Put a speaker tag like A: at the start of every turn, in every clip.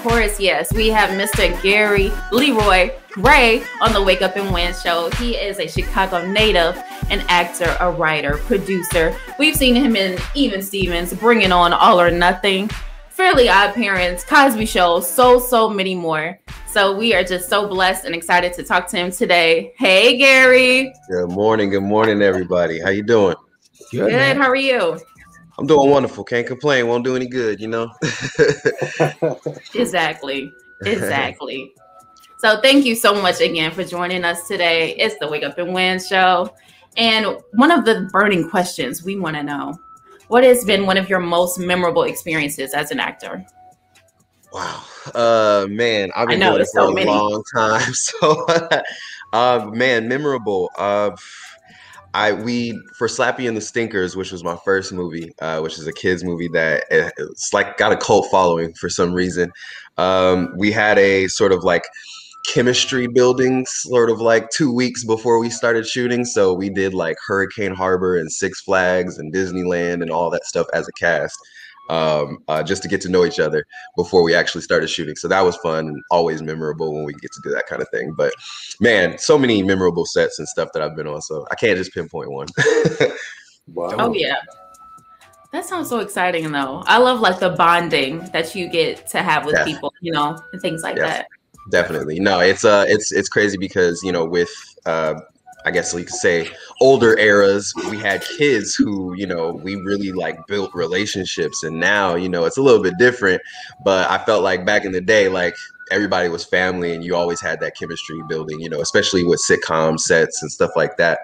A: course, yes. We have Mr. Gary Leroy Gray on the Wake Up and Win show. He is a Chicago native, an actor, a writer, producer. We've seen him in Even Stevens, Bringing On All or Nothing, Fairly Odd Parents, Cosby Show, so many more. So we are just so blessed and excited to talk to him today. Hey, Gary.
B: Good morning, everybody. How you doing?
A: Good. How are you?
B: I'm doing wonderful. Can't complain. Won't do any good, you know?
A: Exactly. So thank you so much again for joining us today. It's the Wake Up and Win show. And one of the burning questions we want to know, what has been one of your most memorable experiences as an actor?
B: Wow. Man, I've been doing it for a long time. So, memorable. For Slappy and the Stinkers, which was my first movie, which is a kids movie that it's like got a cult following for some reason. We had a sort of like chemistry building sort of like 2 weeks before we started shooting. So we did like Hurricane Harbor and Six Flags and Disneyland and all that stuff as a cast, just to get to know each other before we actually started shooting. So that was fun and always memorable when we get to do that kind of thing. But man, so many memorable sets and stuff that I've been on. So I can't just pinpoint one.
C: Wow.
A: Oh yeah. That sounds so exciting though. I love like the bonding that you get to have with people, you know, and things like that.
B: Definitely. No, it's crazy because, you know, with I guess you could say older eras, we had kids who, you know, we really like built relationships, and now, you know, it's a little bit different, but I felt like back in the day, like everybody was family and you always had that chemistry building, you know, especially with sitcom sets and stuff like that.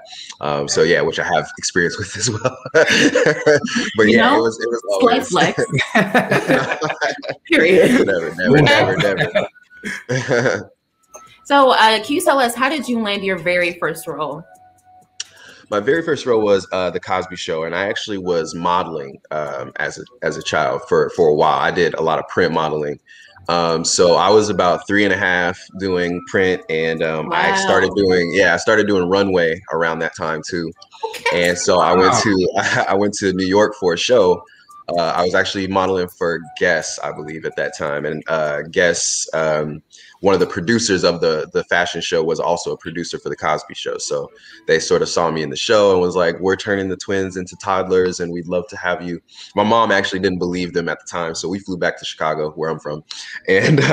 B: So yeah, which I have experience with as well. But
A: you
B: yeah,
A: know,
B: it was always
A: flex. Period.
B: Never.
A: So can you tell us, how did you land your very first role?
B: My very first role was The Cosby Show, and I actually was modeling as a child for a while. I did a lot of print modeling. So I was about 3.5 doing print, and
A: Wow.
B: I started doing runway around that time too.
A: Okay.
B: And so I went to New York for a show. I was actually modeling for Guess, I believe, at that time, and Guess, one of the producers of the fashion show, was also a producer for The Cosby Show. So they sort of saw me in the show and was like, "We're turning the twins into toddlers, and we'd love to have you." My mom actually didn't believe them at the time, so we flew back to Chicago, where I'm from, and you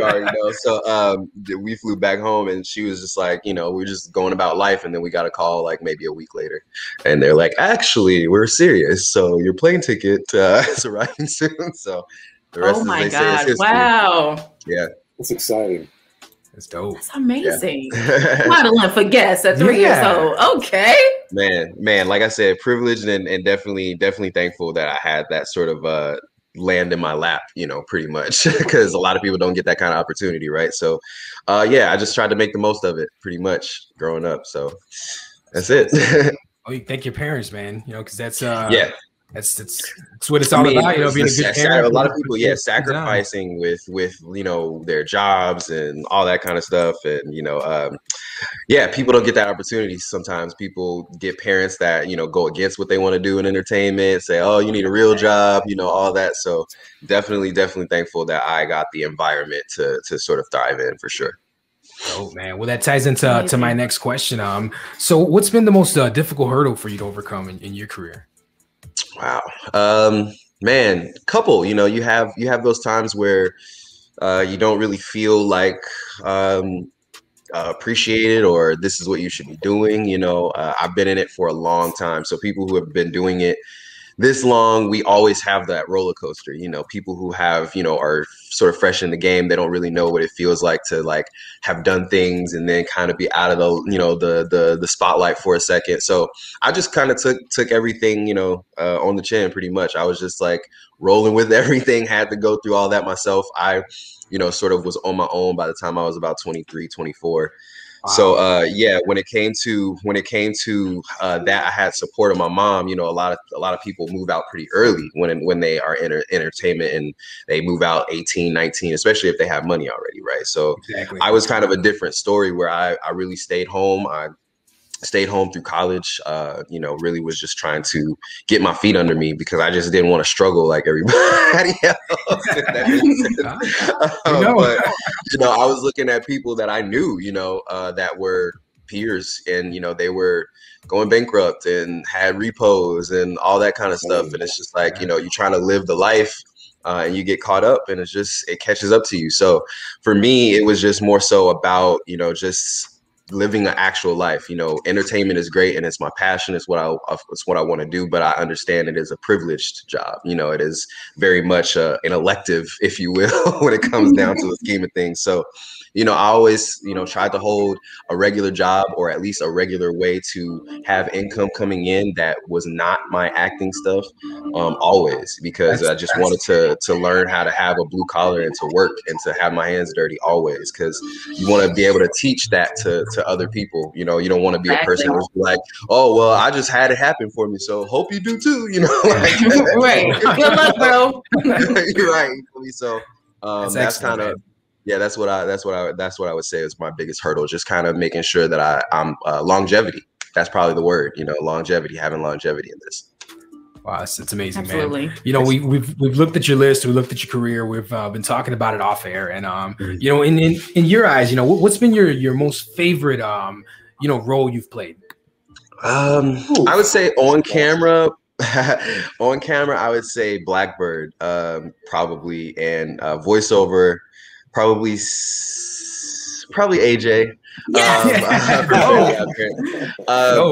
B: already know. So we flew back home, and she was just like, you know, we're just going about life, and then we got a call like maybe a week later, and they're like, "Actually, we're serious. So your plane ticket is arriving soon." So the rest,
A: oh my
B: as they say, is
A: God!
B: history.
A: Wow,
B: yeah,
C: That's exciting.
D: That's dope.
A: that's amazing.
B: Yeah.
A: Modeling for Guess at 3 years old. Okay.
B: Man, like I said, privileged and definitely thankful that I had that sort of land in my lap, you know, pretty much, because a lot of people don't get that kind of opportunity, right? So yeah, I just tried to make the most of it pretty much growing up. So that's it.
D: Oh, you thank your parents, man, you know, because that's
B: yeah.
D: That's what it's all about, you know, being a good parent.
B: A lot of people, sacrificing with you know, their jobs and all that kind of stuff, and you know, people don't get that opportunity. Sometimes people get parents that, you know, go against what they want to do in entertainment, say, "Oh, you need a real job," you know, all that. So definitely thankful that I got the environment to sort of thrive in, for sure.
D: Oh man, well, that ties into my next question. So what's been the most difficult hurdle for you to overcome in your career?
B: Wow. Man, couple, you know, you have those times where you don't really feel like appreciated, or this is what you should be doing. You know, I've been in it for a long time. So people who have been doing it this long, we always have that roller coaster. You know, people who have, you know, are sort of fresh in the game, they don't really know what it feels like to like have done things and then kind of be out of the, you know, the spotlight for a second. So I just kind of took everything, you know, on the chin pretty much. I was just like rolling with everything, had to go through all that myself. I, you know, sort of was on my own by the time I was about 23, 24. Wow. So yeah, when it came to that, I had support of my mom. You know, a lot of people move out pretty early when they are in entertainment, and they move out 18, 19, especially if they have money already, right? So exactly. I was kind of a different story where I really stayed home. I stayed home through college, you know, really was just trying to get my feet under me because I just didn't want to struggle like everybody else. If that makes sense. But, you know, I was looking at people that I knew, you know, that were peers, and, you know, they were going bankrupt and had repos and all that kind of stuff. And it's just like, you know, you're trying to live the life and you get caught up, and it catches up to you. So for me, it was just more so about, you know, just living an actual life. You know, entertainment is great and it's my passion. It's what I want to do, but I understand it is a privileged job. You know, it is very much an elective, if you will, when it comes down to the scheme of things. So, you know, I always, you know, tried to hold a regular job, or at least a regular way to have income coming in that was not my acting stuff, always, because I just wanted to learn how to have a blue collar and to work and to have my hands dirty always, because you want to be able to teach that to other people. You know, you don't want to be a person who's like, oh, well, I just had it happen for me, so hope you do too, you know. Like,
A: right. Good luck, bro.
B: You're right. So that's kind of, yeah, that's what I would say is my biggest hurdle, just kind of making sure that I'm longevity. That's probably the word, you know, longevity, having longevity in this.
D: Wow, it's amazing,
A: Absolutely.
D: man. You know, we've looked at your list, we looked at your career, we've been talking about it off air, and you know, in your eyes, you know, what's been your most favorite you know, role you've played?
B: I would say on camera. On camera, I would say Blackbird, probably, and voiceover, probably AJ.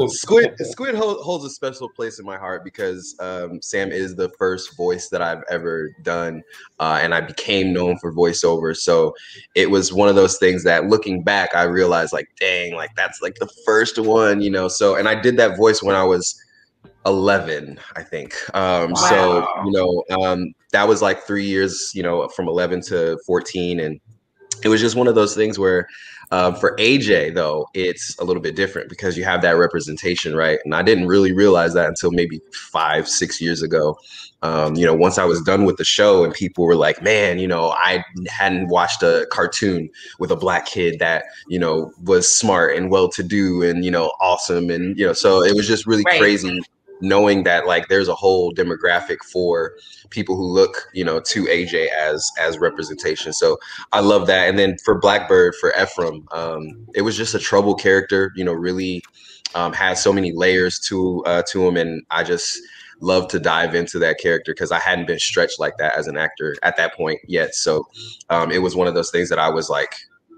B: Squid holds a special place in my heart because Sam is the first voice that I've ever done, and I became known for voiceover. So it was one of those things that, looking back, I realized, like, dang, like that's like the first one, you know. So, and I did that voice when I was 11, I think. So, you know, that was like 3 years, you know, from 11 to 14. And it was just one of those things where for AJ, though, it's a little bit different because you have that representation, right? And I didn't really realize that until maybe 5-6 years ago. You know, once I was done with the show and people were like, man, you know, I hadn't watched a cartoon with a black kid that, you know, was smart and well-to-do and, you know, awesome. And, you know, so it was just really crazy knowing that, like, there's a whole demographic for people who look, you know, to AJ as representation. So I love that. And then for Blackbird, for Ephraim, it was just a troubled character, you know, really had so many layers to him. And I just love to dive into that character because I hadn't been stretched like that as an actor at that point yet. So it was one of those things that I was like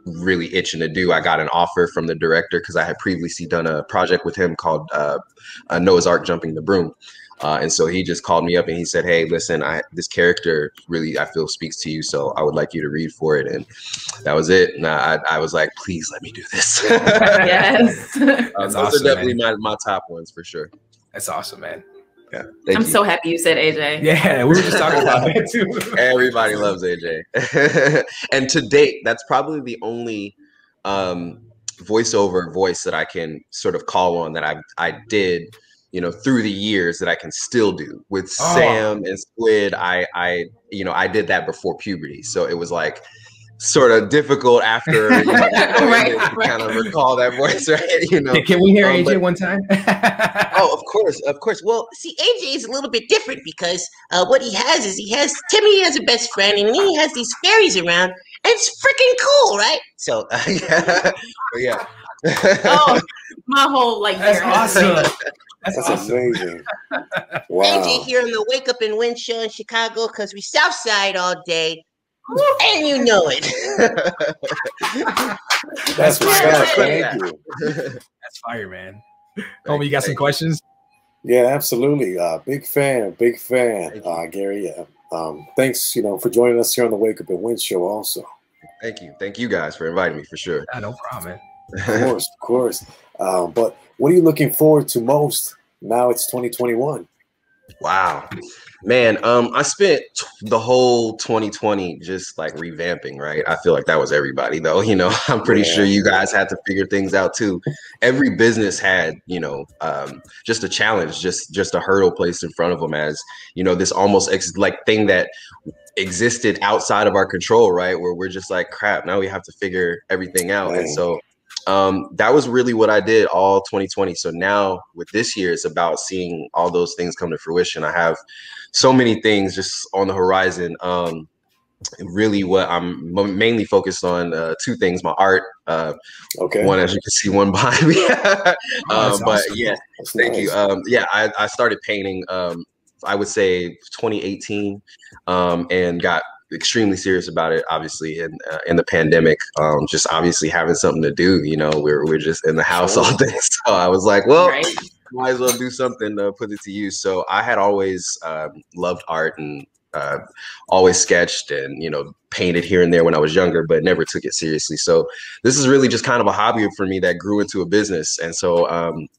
B: really itching to do. I got an offer from the director because I had previously done a project with him called Noah's Ark Jumping the Broom. And so he just called me up and he said, hey, listen, this character really, I feel, speaks to you. So I would like you to read for it. And that was it. And I was like, please let me do this.
A: Yes.
B: Those awesome, are definitely my top ones for sure.
D: That's awesome, man.
B: Yeah,
A: I'm so happy you said AJ.
D: Yeah, we were just talking about that too.
B: Everybody loves AJ. And to date, that's probably the only voiceover voice that I can sort of call on that I did, you know, through the years that I can still do. With Sam and Squid, I you know, I did that before puberty. So it was like sort of difficult after, you know, to kind of recall that voice, right? You know,
D: can we hear AJ one time?
B: Oh, of course.
E: Well, see, AJ is a little bit different because what he has Timmy as a best friend, and he has these fairies around, and it's freaking cool, right? So
B: yeah.
A: Oh, my whole
D: that's awesome. That's awesome.
C: Amazing. Wow.
E: AJ here on the Wake Up and Win show in Chicago because we Southside all day. And you know it.
C: That's fire. Thank you.
D: That's fire, man. Homie, you got some questions?
C: Yeah, absolutely. Big fan, Gary. Thanks, you know, for joining us here on the Wake Up and Win show. Also,
B: thank you guys for inviting me, for sure.
D: No problem,
C: man. Of course. But what are you looking forward to most? Now it's 2021.
B: Wow, man. I spent the whole 2020 just like revamping, right? I feel like that was everybody, though. You know, I'm pretty sure you guys had to figure things out too. Every business had, you know, just a challenge, just a hurdle placed in front of them, as, you know, this almost like thing that existed outside of our control, right? Where we're just like, crap, now we have to figure everything out. And so that was really what I did all 2020. So now with this year, it's about seeing all those things come to fruition. I have so many things just on the horizon. Really what I'm mainly focused on, two things: my art, one, as you can see, one behind me. But awesome. Yeah, thank you. Yeah, I started painting, I would say 2018, and got extremely serious about it, obviously, in the pandemic. Just obviously having something to do, you know, we're just in the house all day. So I was like, well, might as well do something to put it to use. So I had always loved art and always sketched and, you know, painted here and there when I was younger, but never took it seriously. So this is really just kind of a hobby for me that grew into a business. And so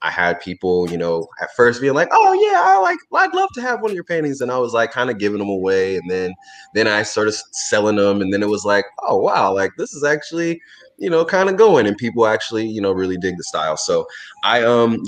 B: I had people, you know, at first being like, oh yeah, I'd love to have one of your paintings. And I was like kind of giving them away. And then I started selling them. And then it was like, oh wow, like this is actually, you know, kind of going, and people actually, you know, really dig the style. So I'm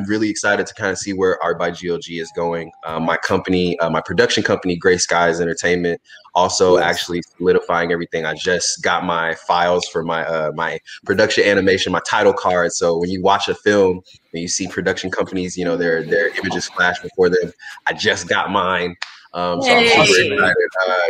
B: really excited to kind of see where Art by GOG is going. My company, my production company, Gray Skies Entertainment, also actually solidifying everything. I just got my files for my my production animation, my title card. So when you watch a film and you see production companies, you know, their images flash before them, I just got mine. So I'm super excited.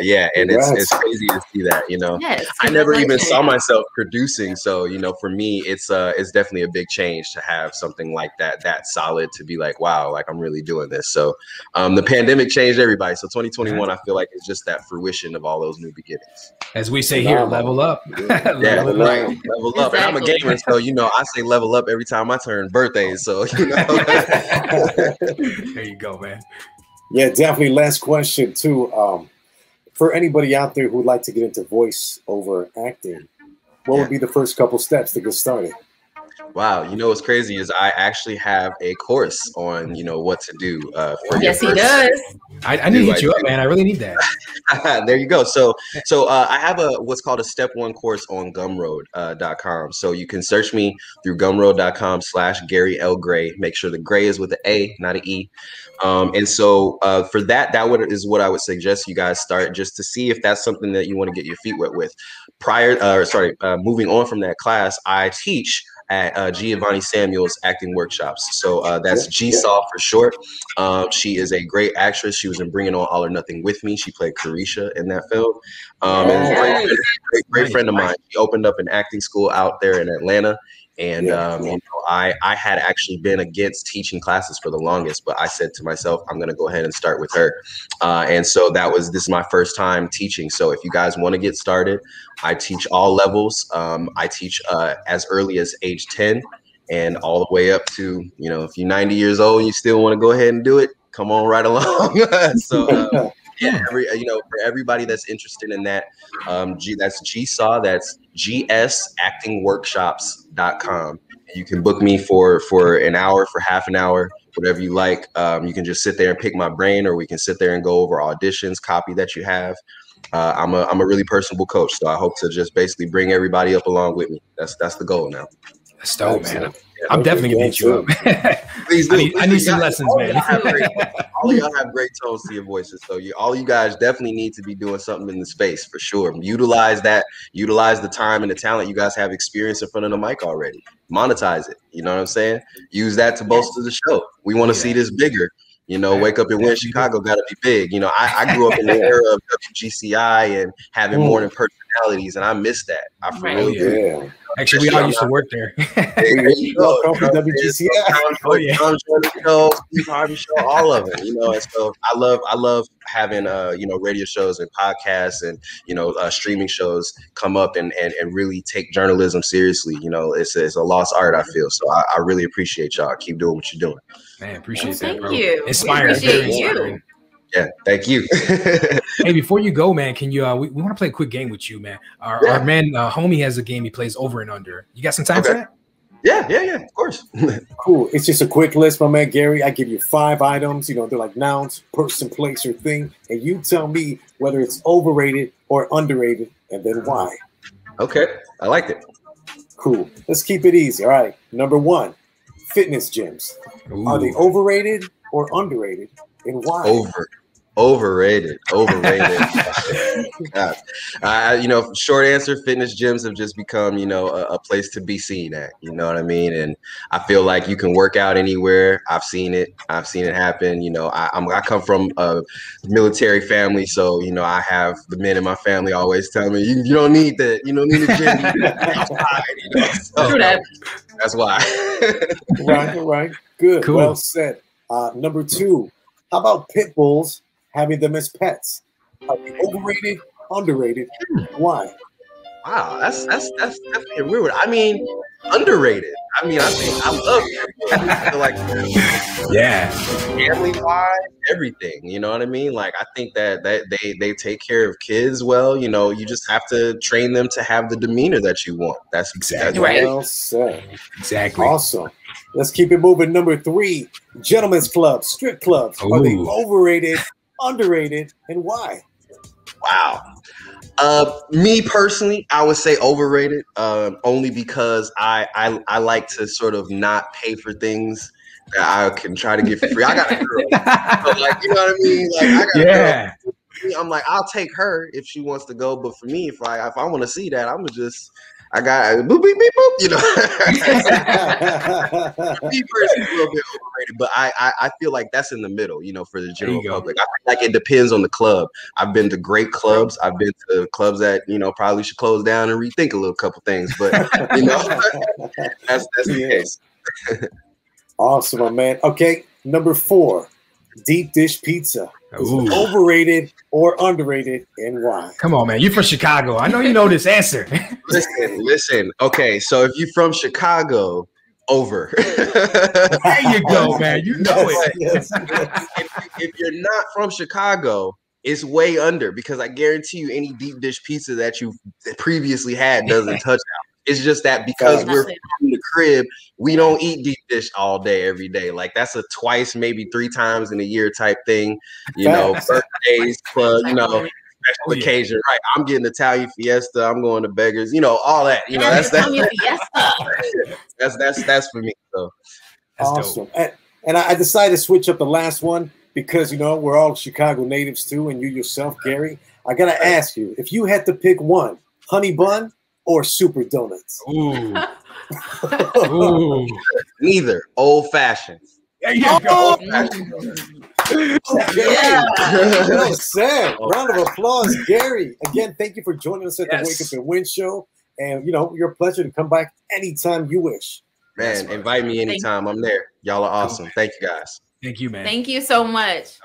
B: Yeah, and it's crazy to see that, you know. Yes, I never even saw myself producing. So, you know, for me, it's definitely a big change to have something like that solid, to be like, wow, like I'm really doing this. So the pandemic changed everybody. So 2021, I feel like it's just that fruition of all those new beginnings.
D: As we say here, level up.
B: Level up. And I'm a gamer, so, you know, I say level up every time I turn birthdays. So, you know.
D: There you go, man.
C: Yeah, definitely. Last question too. For anybody out there who would like to get into voice over acting, what would be the first couple steps to get started?
B: Wow, you know what's crazy is I actually have a course on, you know, what to do.
A: Yes, he does.
D: I need to hit you up, man. I really need that.
B: There you go. So I have what's called a step 1 course on Gumroad.com. So you can search me through Gumroad.com/Gary L. Gray. Make sure the Gray is with an A, not an E. And so for that is what I would suggest you guys start, just to see if that's something that you want to get your feet wet with. Moving on from that class, I teach at Giovanni Samuel's acting workshops. So that's GSAW for short. She is a great actress. She was in Bringing On All or Nothing with Me. She played Carisha in that film. And great friend of mine. She opened up an acting school out there in Atlanta. And you know, I had actually been against teaching classes for the longest, but I said to myself, I'm going to go ahead and start with her. And so this is my first time teaching. So if you guys want to get started, I teach all levels. I teach as early as age 10 and all the way up to, you know, if you're 90 years old and you still want to go ahead and do it, come on right along. So yeah, you know, for everybody that's interested in that, that's GSAW, that's gsactingworkshops.com. You can book me for an hour, for half an hour, whatever you like. You can just sit there and pick my brain, or we can sit there and go over auditions, copy that you have. I'm a really personable coach, so I hope to just basically bring everybody up along with me. That's the goal now.
D: That's dope, man. I'm definitely gonna hit you up.
B: Please do.
D: I need some lessons, man.
B: All of y'all have great tones to your voices, so all you guys definitely need to be doing something in the space for sure. Utilize that. Utilize the time and the talent. You guys have experience in front of the mic already. Monetize it. You know what I'm saying? Use that to bolster the show. We want to see this bigger. You know, Wake Up and Win Chicago got to be big. You know, I grew up in the era of WGCI and having morning personalities, and I miss that. I really do.
D: Actually, we all used to work there.
B: There you go.
C: WGCI.
B: Steve Harvey show, all of it. You know, and so I love having you know, radio shows and podcasts and, you know, streaming shows come up and really take journalism seriously. You know, it's a lost art, I feel. So I really appreciate y'all. Keep doing what you're doing.
D: Man, appreciate that, bro.
A: Thank you.
D: Inspiring.
A: Appreciate you.
B: Yeah, thank you.
D: Hey, before you go, man, can you? We want to play a quick game with you, man. Our man, homie, has a game he plays over and under. You got some time for that?
B: Yeah, of course.
C: Cool. It's just a quick list, my man Gary. I give you 5 items. You know, they're like nouns, person, place, or thing, and you tell me whether it's overrated or underrated, and then why.
B: Okay, I liked it.
C: Cool. Let's keep it easy. All right. Number 1, fitness gyms. Are they overrated or underrated, and why?
B: Overrated. God. You know, short answer, fitness gyms have just become, you know, a place to be seen at, you know what I mean? And I feel like you can work out anywhere. I've seen it happen. You know, I come from a military family, so, you know, I have the men in my family always tell me, you don't need that. You don't need a gym. You need outside, you know? So,
A: True that.
B: that's why.
C: Right. Good.
D: Cool.
C: Well said. Number 2, how about pit bulls having them as pets? Are they overrated, underrated? Why?
B: Wow, that's definitely weird. I mean, underrated. I mean, I think I love it. I feel like
D: Yeah.
B: family wise, everything. You know what I mean? Like I think that they take care of kids well. You know, you just have to train them to have the demeanor that you want. That's
D: Exactly.
A: Right.
C: Well said.
D: Exactly.
C: Awesome. Let's keep it moving. Number 3, gentlemen's clubs, strip clubs. Are they
D: Ooh.
C: overrated, underrated, and why?
B: Wow. Me personally, I would say overrated. Only because I like to sort of not pay for things that I can try to get for free. I got a girl, so like you know what I mean. Like I got a girl. I'm like I'll take her if she wants to go, but for me, if I want to see that, I got boop beep beep boop. You know, me personally, a little bit overrated, but I feel like that's in the middle. You know, for the general public, I feel like it depends on the club. I've been to great clubs. I've been to clubs that you know probably should close down and rethink a little couple things. But you know, that's the case.
C: Awesome, my man. Okay, number 4, deep dish pizza. Is it
D: Ooh.
C: overrated or underrated, and why?
D: Come on, man. You're from Chicago. I know you know this answer.
B: Listen. Okay, so if you're from Chicago, over.
D: There you go, man. You know it.
C: Yes.
B: If you're not from Chicago, it's way under because I guarantee you any deep dish pizza that you previously had doesn't touch out. It's just that because we're from the crib, we don't eat deep dish all day, every day. Like that's a twice, maybe 3 times in a year type thing. You know, birthdays, club, you know, special occasion. Right. I'm getting Italian fiesta. I'm going to beggars. You know, all that. You know, that's for me. So
D: That's
C: awesome. And I decided to switch up the last one because you know we're all Chicago natives too, and you yourself, Gary. I gotta ask you, if you had to pick one, honey bun or super donuts?
D: Ooh. Ooh.
B: Neither. Old fashioned.
D: There you go.
C: Yeah. Well said. Round of applause, Gary. Again, thank you for joining us at the Wake Up and Win show. And you know, your pleasure to come back anytime you wish.
B: Man, invite me anytime. I'm there. Y'all are awesome. Thank you guys.
D: Thank you, man.
A: Thank you so much.